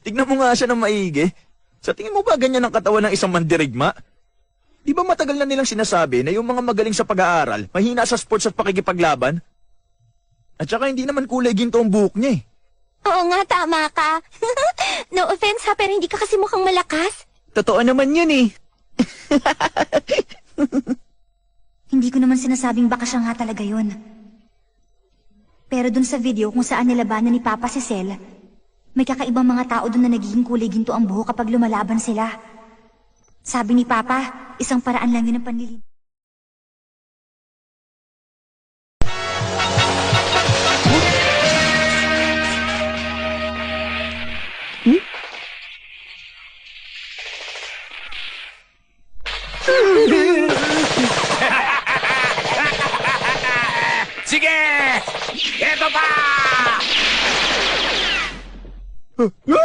Tignan mo nga siya ng maigi. Sa tingin mo ba ganyan ang katawan ng isang mandirigma? Di ba matagal na nilang sinasabi na yung mga magaling sa pag-aaral, mahina sa sports at pakikipaglaban? At saka hindi naman kulay ginto ang buhok niya eh. Oo nga, tama ka. No offense ha, pero hindi ka kasi mukhang malakas. Totoo naman yun eh. Hindi ko naman sinasabing baka siya nga talaga yun. Pero dun sa video kung saan nilabanan ni Papa si Cel, may kakaibang mga tao dun na nagiging kulay ginto ang buhok kapag lumalaban sila. Sabi ni Papa, isang paraan lang yun ng panlilin. Sige! Ito pa!